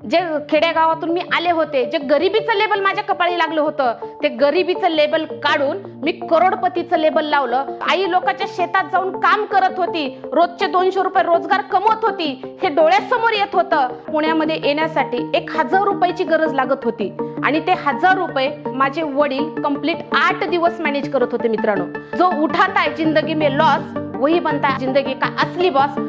जे खेडेगावातून मी आले होते, जे गरिबीचं लेबल माझ्या कपाळी लागलं होतं, ते गरिबीचं लेबल काढून मी करोडपतीचं लेबल लावलं. आई लोकांच्या शेतात जाऊन काम करत होती, रोजचे 200 रुपये रोजगार कमवत होती, हे डोळ्यासमोर येत होतं. पुण्यामध्ये येण्यासाठी 1000 रुपयाची गरज लागत होती आणि ते 1000 रुपये माझे वडील कंप्लीट 8 दिवस मॅनेज करत होते. मित्रांनो, जो उठाता है जिंदगी में लॉस, वही बनता है जिंदगी का असली बॉस.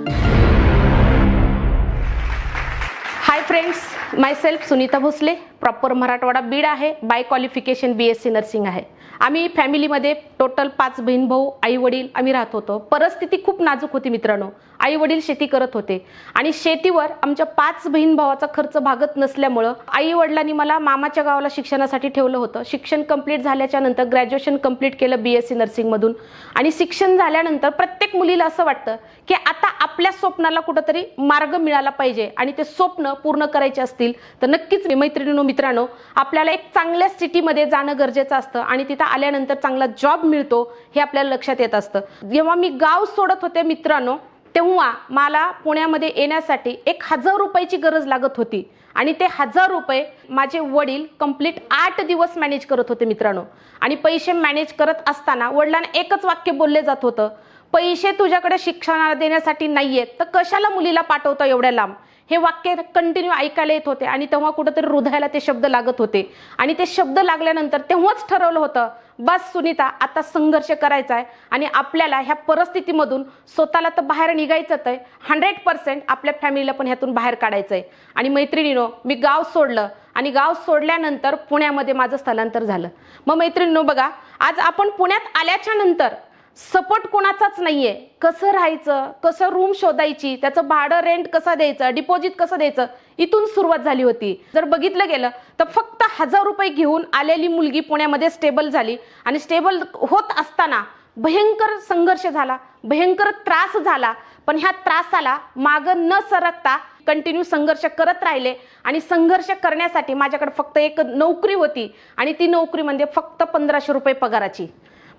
हाय फ्रेंड्स, माय सेल्फ सुनीता भोसले, प्रॉपर मराठवाडा बीड आहे, बाय क्वालिफिकेशन BSc नर्सिंग आहे. आम्ही फॅमिलीमध्ये टोटल 5 बहीण भाऊ, आई वडील आम्ही राहत होतो. परिस्थिती खूप नाजूक होती मित्रांनो. आई वडील शेती करत होते आणि शेतीवर आमच्या 5 बहीण भावाचा खर्च भागत नसल्यामुळं आई वडिलांनी मला मामाच्या गावाला शिक्षणासाठी ठेवलं होतं. शिक्षण कंप्लीट झाल्याच्या नंतर ग्रॅज्युएशन कंप्लीट केलं BSc नर्सिंग मधून. आणि शिक्षण झाल्यानंतर प्रत्येक मुलीला असं वाटतं की आता आपल्या स्वप्नाला कुठंतरी मार्ग मिळाला पाहिजे आणि ते स्वप्न पूर्ण करायचे असतील तर नक्कीच मैत्रिणींनो, मित्रांनो, आपल्याला एक चांगल्या सिटीमध्ये जाणं गरजेचं असतं आणि तिथं आल्यानंतर चांगला जॉब मिळतो हे आपल्याला लक्षात येत असतं. जेव्हा मी गाव सोडत होते मित्रांनो, तेव्हा मला पुण्यामध्ये येण्यासाठी 1000 रुपयाची गरज लागत होती आणि ते 1000 रुपये माझे वडील कंप्लीट 8 दिवस मॅनेज करत होते मित्रांनो. आणि पैसे मॅनेज करत असताना वडिलांना एकच वाक्य बोलले जात होतं, पैसे तुझ्याकडे शिक्षणाला देण्यासाठी नाहीयेत तर कशाला मुलीला पाठवतो एवढ्या लांब. हे वाक्य कंटिन्यू ऐकायला येत होते आणि तेव्हा कुठेतरी हृदयाला ते शब्द लागत होते. आणि ते शब्द लागल्यानंतर तेव्हाच ठरवलं होतं, बस सुनीता, आता संघर्ष करायचा आहे आणि आपल्याला ह्या परिस्थितीमधून स्वतःला तर बाहेर निघायचंच आहे. 100% आपल्या फॅमिलीला पण ह्यातून बाहेर काढायचं आहे. आणि मैत्रिणींनो, मी गाव सोडलं आणि गाव सोडल्यानंतर पुण्यामध्ये माझं स्थलांतर झालं. मग मैत्रिणींनो बघा, आज आपण पुण्यात आल्याच्या नंतर सपोर्ट कोणाचाच नाहीये. कसं राहायचं, कसं रूम शोधायची, त्याचं भाडं रेंट कसं द्यायचं, डिपॉझिट कसं द्यायचं, इथून सुरुवात झाली होती. जर बघितलं गेलं तर फक्त 1000 रुपये घेऊन आलेली मुलगी पुण्यामध्ये स्टेबल झाली आणि स्टेबल होत असताना भयंकर संघर्ष झाला, भयंकर त्रास झाला. पण ह्या त्रासाला मागं न सरकता कंटिन्यू संघर्ष करत राहिले आणि संघर्ष करण्यासाठी माझ्याकडे फक्त एक नोकरी होती आणि ती नोकरी म्हणजे फक्त 1500 रुपये पगाराची.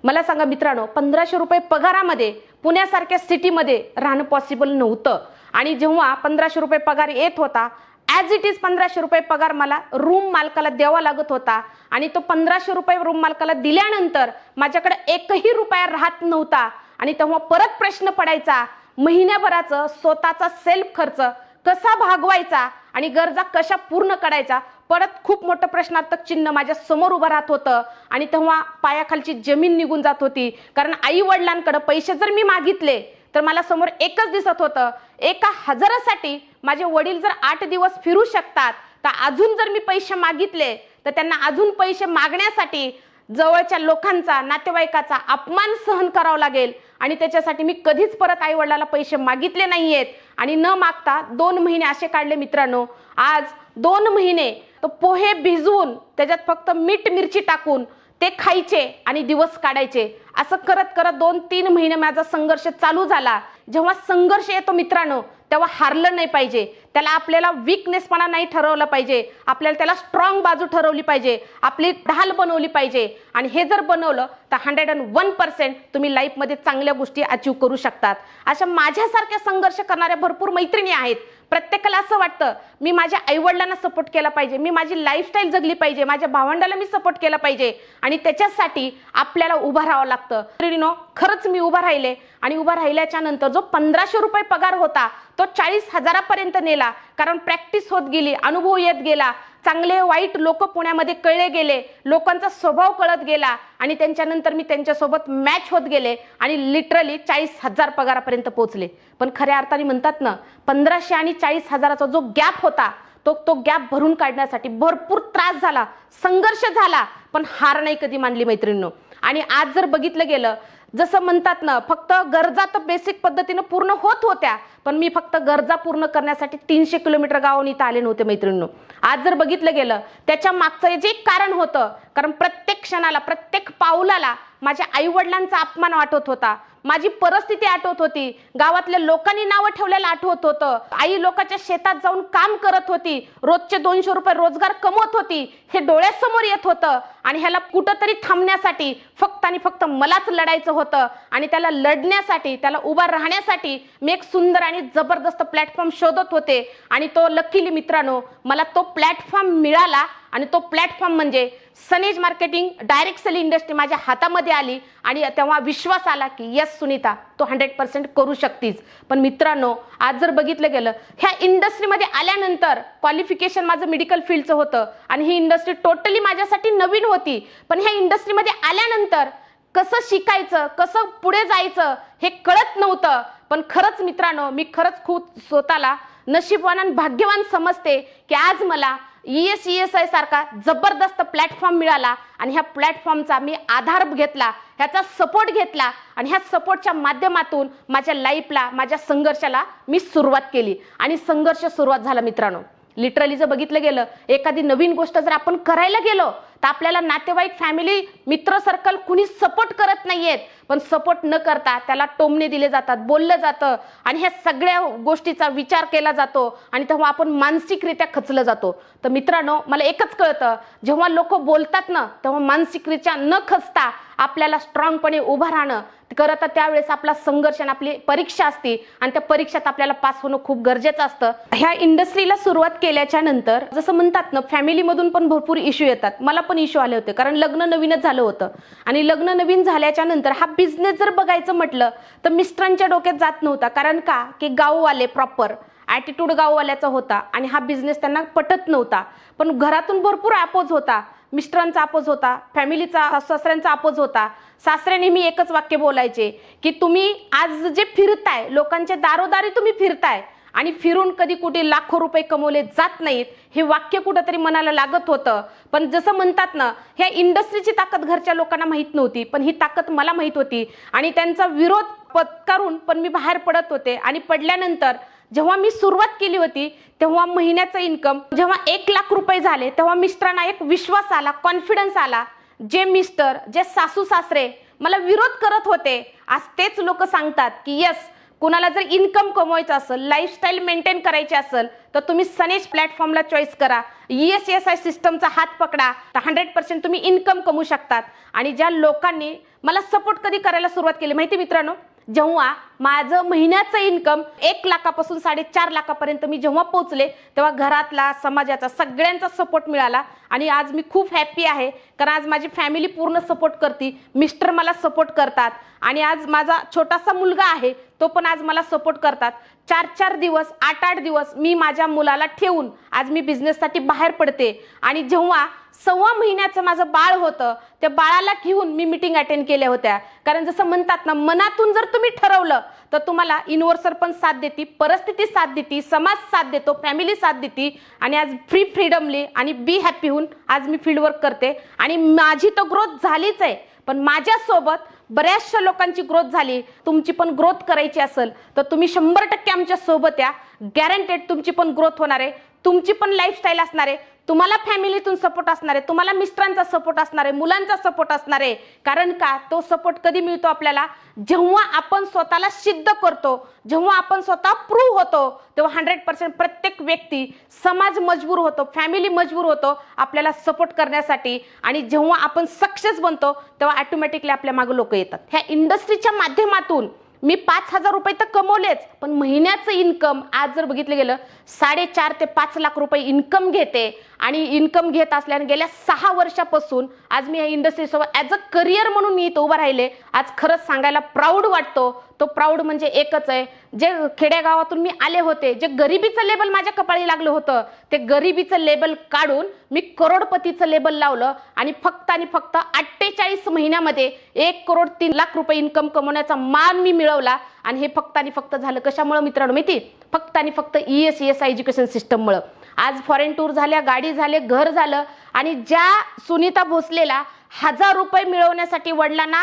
मला सांगा मित्रांनो, 1500 रुपये पगारामध्ये पुण्यासारख्या सिटीमध्ये राहणं पॉसिबल नव्हतं. आणि जेव्हा 1500 रुपये पगार येत होता, ॲज इट इज 1500 रुपये पगार मला रूम मालकाला द्यावा लागत होता. आणि तो 1500 रुपये रूम मालकाला दिल्यानंतर माझ्याकडे 1ही रुपया राहत नव्हता. आणि तेव्हा परत प्रश्न पडायचा, महिन्याभराचं स्वतःचा सेल्फ खर्च कसा भागवायचा आणि गरजा कशा पूर्ण करायचा. परत खूप मोठं प्रश्नार्थक चिन्ह माझ्या समोर उभं राहत होतं. आणि तेव्हा पायाखालची जमीन निघून जात होती. कारण आई वडिलांकडे पैसे जर मी मागितले तर मला समोर एकच दिसत होतं, 1000साठी माझे वडील जर 8 दिवस फिरू शकतात तर अजून जर मी पैसे मागितले तर त्यांना अजून पैसे मागण्यासाठी जवळच्या लोकांचा, नातेवाईकाचा अपमान सहन करावा लागेल. आणि त्याच्यासाठी मी कधीच परत आई वडिलाला पैसे मागितले नाहीयेत. आणि न मागता 2 महिने असे काढले मित्रांनो. आज 2 महिने तो पोहे भिजवून त्याच्यात फक्त मीठ मिरची टाकून ते खायचे आणि दिवस काढायचे. असं करत करत 2-3 महिने माझा संघर्ष चालू झाला. जेव्हा संघर्ष येतो मित्रांनो, तेव्हा हारलं नाही पाहिजे. त्याला आपल्याला वीकनेसपणा नाही ठरवलं पाहिजे, आपल्याला त्याला स्ट्रॉंग बाजू ठरवली पाहिजे, आपली ढाल बनवली पाहिजे. आणि हे जर बनवलं तर 101% तुम्ही लाईफमध्ये चांगल्या गोष्टी अचीव करू शकतात. अशा माझ्यासारख्या संघर्ष करणाऱ्या भरपूर मैत्रिणी आहेत. प्रत्येकाला असं वाटतं मी माझ्या आईवडिलांना सपोर्ट केला पाहिजे, मी माझी लाईफस्टाईल जगली पाहिजे, माझ्या भावंडाला मी सपोर्ट केला पाहिजे आणि त्याच्यासाठी आपल्याला उभं राहावं लागतं. मैत्रिणींनो, खरंच मी उभा राहिले आणि उभा राहिल्याच्या नंतर जो 1500 रुपये पगार होता तो 40,000पर्यंत नेला. कारण प्रॅक्टिस होत गेली, अनुभव येत गेला, चांगले वाईट लोक पुण्यामध्ये कळले गेले, लोकांचा स्वभाव कळत गेला आणि त्यांच्यानंतर मी त्यांच्यासोबत मॅच होत गेले आणि लिटरली 40,000 पगारापर्यंत पोहोचले. पण खऱ्या अर्थाने म्हणतात ना, 1500 आणि 40,000चा जो गॅप होता तो गॅप भरून काढण्यासाठी भरपूर त्रास झाला, संघर्ष झाला, पण हार नाही कधी मानली मैत्रिणींनो. आणि आज जर बघितलं गेलं, जसं म्हणतात ना, फक्त गरजा तर बेसिक पद्धतीने पूर्ण होत होत्या, पण मी फक्त गरजा पूर्ण करण्यासाठी 300 किलोमीटर गावाहून इथं आले नव्हते मैत्रिणींनो. आज जर बघितलं गेलं त्याच्या मागचं जे कारण होतं, कारण प्रत्येक क्षणाला, प्रत्येक पाऊलाला माझ्या आईवडिलांचा अपमान वाटत होता, माझी परिस्थिती आठवत होती, गावातल्या लोकांनी नावं ठेवलेलं आठवत होतं, आई लोकांच्या शेतात जाऊन काम करत होती, रोजचे 200 रुपये रोजगार कमवत होती, हे डोळ्यासमोर येत होतं. आणि ह्याला कुठंतरी थांबण्यासाठी फक्त आणि फक्त मलाच लढायचं होतं. आणि त्याला लढण्यासाठी, त्याला उभा राहण्यासाठी मी एक सुंदर आणि जबरदस्त प्लॅटफॉर्म शोधत होते. आणि तो लकीली मित्रांनो मला तो प्लॅटफॉर्म मिळाला. आणि तो प्लॅटफॉर्म म्हणजे सनेज मार्केटिंग डायरेक्ट सेल इंडस्ट्री माझ्या हातामध्ये आली. आणि तेव्हा विश्वास आला की यस सुनीता, तो 100% करू शकतीस. पण मित्रांनो, आज जर बघितलं गेलं, ह्या इंडस्ट्रीमध्ये आल्यानंतर क्वालिफिकेशन माझं मेडिकल फील्डचं होतं आणि ही इंडस्ट्री टोटली माझ्यासाठी नवीन होती. पण ह्या इंडस्ट्रीमध्ये आल्यानंतर कसं शिकायचं, कसं पुढे जायचं हे कळत नव्हतं. पण खरंच मित्रांनो, मी खरंच खूप स्वतःला नशीबवान आणि भाग्यवान समजते की आज मला ESI सारखा जबरदस्त प्लॅटफॉर्म मिळाला. आणि ह्या प्लॅटफॉर्मचा मी आधार घेतला, ह्याचा सपोर्ट घेतला आणि ह्या सपोर्टच्या माध्यमातून माझ्या लाईफला, माझ्या संघर्षाला मी सुरुवात केली. आणि संघर्ष सुरुवात झाला मित्रांनो. लिटरली जर बघितलं गेलं, एखादी नवीन गोष्ट जर आपण करायला गेलो तर आपल्याला नातेवाईक, फॅमिली, मित्र सर्कल कुणी सपोर्ट करत नाहीयेत. पण सपोर्ट न करता त्याला टोमणे दिले जातात, बोललं जातं आणि ह्या सगळ्या गोष्टीचा विचार केला जातो आणि तेव्हा आपण मानसिकरित्या खचलं जातो. तर मित्रांनो, मला एकच कळतं, जेव्हा लोक बोलतात ना तेव्हा मानसिकरित्या न खचता आपल्याला स्ट्रॉंगपणे उभं राहणं करत, त्यावेळेस आपला संघर्ष आणि आपली परीक्षा असते आणि त्या परीक्षेत आपल्याला पास होणं खूप गरजेचं असतं. ह्या इंडस्ट्रीला सुरुवात केल्याच्या नंतर जसं म्हणतात ना, फॅमिलीमधून पण भरपूर इश्यू येतात. मला पण इश्यू आले होते, कारण लग्न नवीनच झालं होतं. आणि लग्न नवीन झाल्याच्या नंतर हा बिझनेस जर बघायचं म्हटलं तर मिस्टरांच्या डोक्यात जात नव्हता. कारण का की गाववाले प्रॉपर ॲटिट्यूड गाववाल्याचा होता आणि हा बिझनेस त्यांना पटत नव्हता. पण घरातून भरपूर अपोज होता, मिस्टरांचा अपोज होता, फॅमिलीचा, सासऱ्यांचा अपोज होता. सासरे नेहमी एकच वाक्य बोलायचे की तुम्ही आज जे फिरताय, लोकांच्या दारोदारी तुम्ही फिरताय आणि फिरून कधी कुठे लाखो रुपये कमवले जात नाहीत, हे वाक्य कुठंतरी मनाला लागत होतं. पण जसं म्हणतात ना, ह्या इंडस्ट्रीची ताकद घरच्या लोकांना माहीत नव्हती, पण ही ताकद मला माहीत होती. आणि त्यांचा विरोध पत्करून पण मी बाहेर पडत होते. आणि पडल्यानंतर जेव्हा मी सुरुवात केली होती तेव्हा महिन्याचं इन्कम जेव्हा 1 लाख रुपये झाले तेव्हा मिस्टरांना एक विश्वास आला, कॉन्फिडन्स आला. जे मिस्टर, जे सासू सासरे मला विरोध करत होते, आज तेच लोक सांगतात की यस, कुणाला जर इन्कम कमवायचं असेल, लाईफस्टाईल मेंटेन करायची असेल तर तुम्ही सनेज प्लॅटफॉर्मला चॉईस करा, ESI सिस्टमचा हात पकडा, तर 100% तुम्ही इन्कम कमवू शकतात. आणि ज्या लोकांनी मला सपोर्ट कधी करायला सुरुवात केली माहिती मित्रांनो, जेव्हा माझं महिन्याचं इन्कम 1 लाखापासून 4.5 लाखापर्यंत मी जेव्हा पोहोचले तेव्हा घरातला, समाजाचा, सगळ्यांचा सपोर्ट मिळाला. आणि आज मी खूप हॅप्पी आहे, कारण आज माझी फॅमिली पूर्ण सपोर्ट करते, मिस्टर मला सपोर्ट करतात. आणि आज माझा छोटासा मुलगा आहे, तो पण आज मला सपोर्ट करतात. 4-4 दिवस, 8-8 दिवस मी माझ्या मुलाला ठेवून आज मी बिझनेससाठी बाहेर पडते. आणि जेव्हा 1.25 महिन्याचं माझं बाळ होतं, त्या बाळाला घेऊन मी मीटिंग अटेंड केल्या होत्या. कारण जसं म्हणतात ना, मनातून जर तुम्ही ठरवलं तर तुम्हाला युनिव्हर्सल पण साथ देते, परिस्थिती साथ देते, समाज साथ देतो, फॅमिली साथ देते. आणि आज फ्रीडमली आणि बी हॅपी होऊन आज मी फील्ड वर्क करते. आणि माझी तर ग्रोथ झालीच आहे, पण माझ्यासोबत बऱ्याचशा लोकांची ग्रोथ झाली. तुमची पण ग्रोथ करायची असेल तर तुम्ही 100% आमच्या सोबत या. गॅरंटेड तुमची पण ग्रोथ होणार आहे, तुमची पण लाईफस्टाईल असणार आहे, तुम्हाला फॅमिलीतून सपोर्ट असणार आहे, तुम्हाला मिस्टरांचा सपोर्ट असणार आहे, मुलांचा सपोर्ट असणार आहे. कारण का तो सपोर्ट कधी मिळतो आपल्याला, जेव्हा आपण स्वतःला सिद्ध करतो, जेव्हा आपण स्वतः प्रूव्ह होतो, तेव्हा 100% प्रत्येक व्यक्ती, समाज मजबूर होतो, फॅमिली मजबूर होतो आपल्याला सपोर्ट करण्यासाठी. आणि जेव्हा आपण सक्सेस बनतो तेव्हा ऑटोमॅटिकली आपल्या मागे लोक येतात. ह्या इंडस्ट्रीच्या माध्यमातून मी 5,000 रुपये तर कमवलेच, पण महिन्याचं इन्कम आज जर बघितलं गेलं 4.5 ते 5 लाख रुपये इन्कम घेते. आणि इन्कम घेत असल्याने गेल्या 6 वर्षापासून आज मी या इंडस्ट्रीसोबत ॲज अ करिअर म्हणून मी इथं उभं राहिले. आज खरंच सांगायला प्राऊड वाटतो. तो प्राऊड म्हणजे एकच आहे, जे खेडेगावातून मी आले होते, जे गरिबीचं लेबल माझ्या कपाळी लागलं होतं, ते गरिबीचं लेबल काढून मी करोडपतीचं लेबल लावलं. आणि फक्त 48 महिन्यामध्ये 1,03,00,000 रुपये इन्कम कमवण्याचा मान मी मिळवला. आणि हे फक्त झालं कशामुळे मित्रांनो माहिती, फक्त ESI एज्युकेशन सिस्टममुळे. आज फॉरेन टूर झाल्या, गाडी झाले, घर झालं. आणि ज्या सुनीता भोसलेला 1000 रुपये मिळवण्यासाठी वडिलांना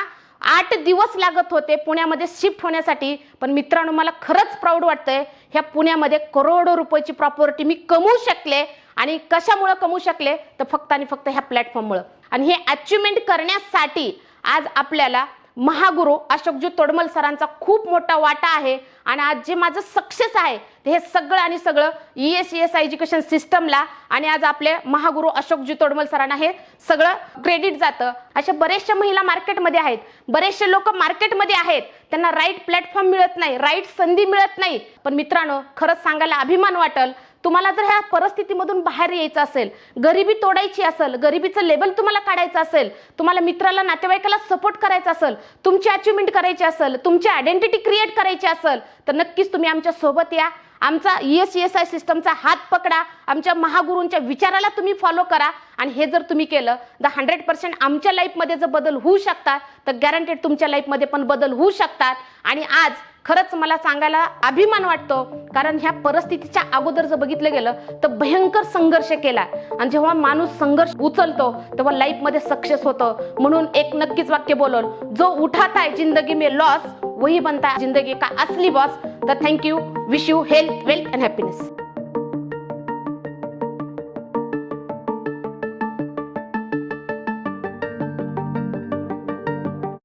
8 दिवस लागत होते पुण्यामध्ये शिफ्ट होण्यासाठी, पण मित्रांनो मला खरंच प्राऊड वाटतंय, ह्या पुण्यामध्ये करोडो रुपयाची प्रॉपर्टी मी कमवू शकले. आणि कशामुळे कमवू शकले तर फक्त ह्या प्लॅटफॉर्ममुळे. आणि हे अचिव्हमेंट करण्यासाठी आज आपल्याला महागुरु अशोकजी तोडमल सरांचा खूप मोठा वाटा आहे आणि आज जे माझं सक्सेस आहे ते हे सगळं आणि सगळं ESES एज्युकेशन सिस्टमला आणि आज आपले महागुरु अशोकजी तोडमल सरांना हे सगळं क्रेडिट जातं. अशा बरेचशा महिला मार्केटमध्ये आहेत, बरेचसे लोक मार्केटमध्ये आहेत, त्यांना राईट प्लॅटफॉर्म मिळत नाही, राईट संधी मिळत नाही. पण मित्रांनो, खरंच सांगायला अभिमान वाटेल, तुम्हाला जर ह्या परिस्थितीमधून बाहेर यायचं असेल, गरिबी तोडायची असेल, गरिबीचं लेबल तुम्हाला काढायचं असेल, तुम्हाला मित्राला नातेवाईकाला सपोर्ट करायचा असेल, तुमची अचिव्हमेंट करायची असेल, तुमची आयडेंटिटी क्रिएट करायची असेल, तर नक्कीच तुम्ही आमच्या सोबत या. आमचा ESES सिस्टमचा हात पकडा, आमच्या महागुरूंच्या विचाराला तुम्ही फॉलो करा आणि हे जर तुम्ही केलं तर 100% आमच्या लाईफमध्ये जर बदल होऊ शकतात तर गॅरंटेड तुमच्या लाईफमध्ये पण बदल होऊ शकतात. आणि आज खरंच मला सांगायला अभिमान वाटतो, कारण ह्या परिस्थितीच्या अगोदर जर बघितलं गेलं तर भयंकर संघर्ष केला आणि जेव्हा माणूस संघर्ष उचलतो तेव्हा लाईफमध्ये सक्सेस होतो. म्हणून एक नक्कीच वाक्य बोलल, जो उठाता है जिंदगी में लॉस वही बनता है जिंदगी का असली बॉस. तर thank you, wish you health, wealth and happiness.